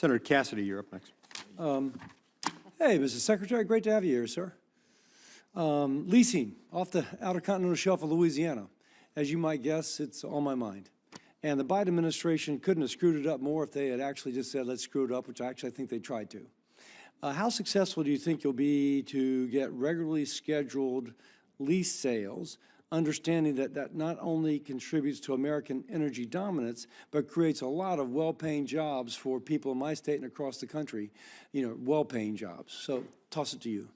Senator Cassidy, you're up next. Hey, Mr. Secretary, great to have you here, sir. Leasing off the outer continental shelf of Louisiana. As you might guess, it's on my mind. And the Biden administration couldn't have screwed it up more if they had actually just said, let's screw it up, which I think they tried to. How successful do you think you'll be to get regularly scheduled lease sales, understanding that that not only contributes to American energy dominance, but creates a lot of well-paying jobs for people in my state and across the country, well-paying jobs. So toss it to you.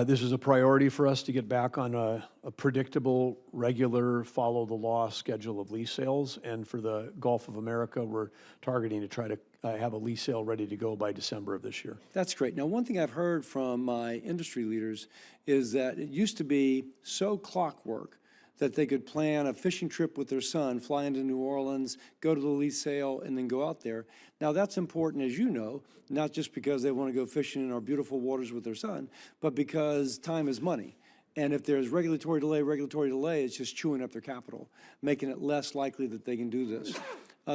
This is a priority for us to get back on a predictable, regular, follow-the-law schedule of lease sales. And for the Gulf of America, we're targeting to try to have a lease sale ready to go by December of this year. That's great. Now, one thing I've heard from my industry leaders is that it used to be so clockwork that they could plan a fishing trip with their son, fly into New Orleans, go to the lease sale, and then go out there. Now, that's important, as you know, not just because they want to go fishing in our beautiful waters with their son, but because time is money. And if there's regulatory delay, it's just chewing up their capital, making it less likely that they can do this.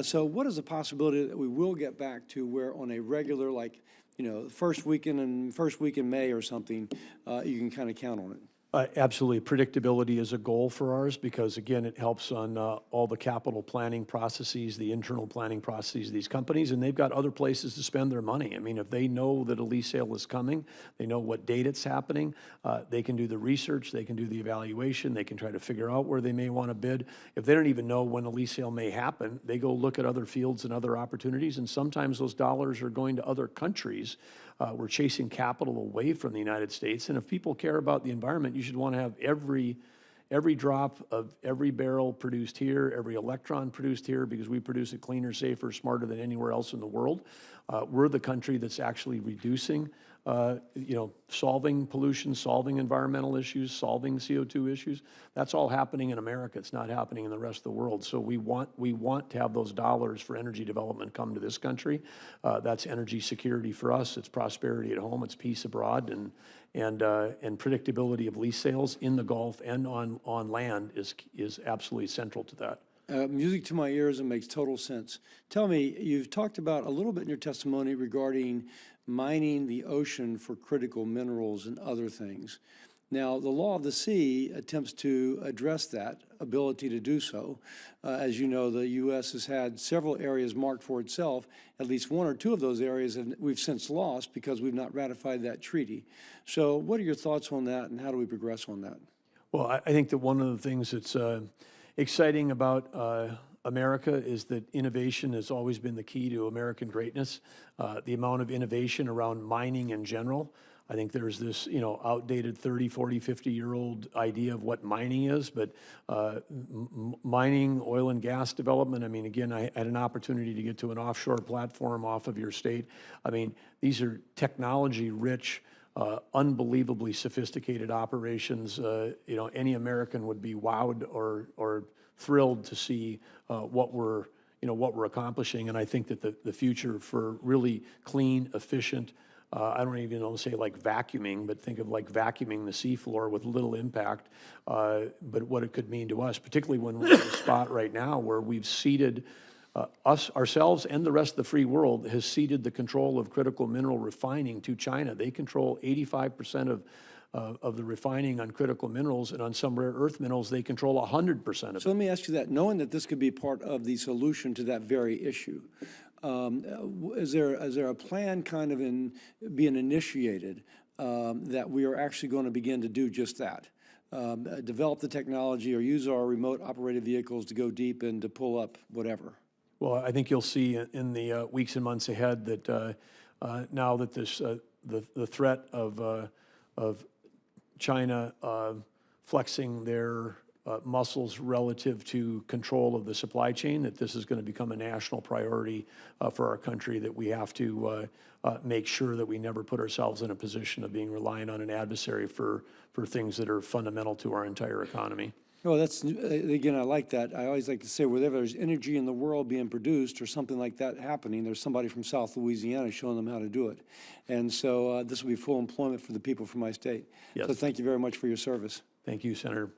So what is the possibility that we will get back to where on a regular, like, first week in May or something, you can kind of count on it? Absolutely. Predictability is a goal for ours because, again, it helps on all the capital planning processes, the internal planning processes of these companies, and they've got other places to spend their money. I mean, if they know that a lease sale is coming, they know what date it's happening, they can do the research, they can do the evaluation, they can try to figure out where they may want to bid. If they don't even know when a lease sale may happen, they go look at other fields and other opportunities, and sometimes those dollars are going to other countries. We're chasing capital away from the United States, and if people care about the environment, you should want to have every drop of every barrel produced here, every electron produced here, because we produce it cleaner, safer, smarter than anywhere else in the world. We're the country that's actually reducing, solving pollution, solving environmental issues, solving CO2 issues. That's all happening in America. It's not happening in the rest of the world. So we want to have those dollars for energy development come to this country. That's energy security for us. It's prosperity at home. It's peace abroad, and predictability of lease sales in the Gulf and on land is absolutely central to that. Music to my ears and makes total sense. Tell me, you've talked about a little bit in your testimony regarding mining the ocean for critical minerals and other things. Now, the law of the sea attempts to address that ability to do so. As you know, the U.S. has had several areas marked for itself. At least one or two of those areas we've since lost because we've not ratified that treaty. So what are your thoughts on that, and how do we progress on that? Well, I think that one of the things that's exciting about America is that innovation has always been the key to American greatness. The amount of innovation around mining in general. I think there's this, outdated 30, 40, 50-year-old idea of what mining is, but mining, oil and gas development, I mean, again, I had an opportunity to get to an offshore platform off of your state. I mean, these are technology-rich, unbelievably sophisticated operations. Any American would be wowed or thrilled to see what we're accomplishing. And I think that the future for really clean, efficient, I don't even know to say like vacuuming, but think of like vacuuming the seafloor with little impact, but what it could mean to us, particularly when we're in a spot right now where we've ceded ourselves and the rest of the free world has ceded the control of critical mineral refining to China. They control 85% of the refining on critical minerals, and on some rare earth minerals, they control 100% of it. So let me ask you that, knowing that this could be part of the solution to that very issue, is there a plan kind of being initiated that we are actually going to begin to do just that? Develop the technology or use our remote operated vehicles to go deep and to pull up whatever? Well, I think you'll see in the weeks and months ahead that now that this the threat of China flexing their muscles relative to control of the supply chain, that this is going to become a national priority for our country, that we have to make sure that we never put ourselves in a position of being reliant on an adversary for things that are fundamental to our entire economy. Oh, that's, again, I like that. I always like to say wherever there's energy in the world being produced or something like that happening, there's somebody from South Louisiana showing them how to do it. And so this will be full employment for the people from my state. Yes. So thank you very much for your service. Thank you, Senator.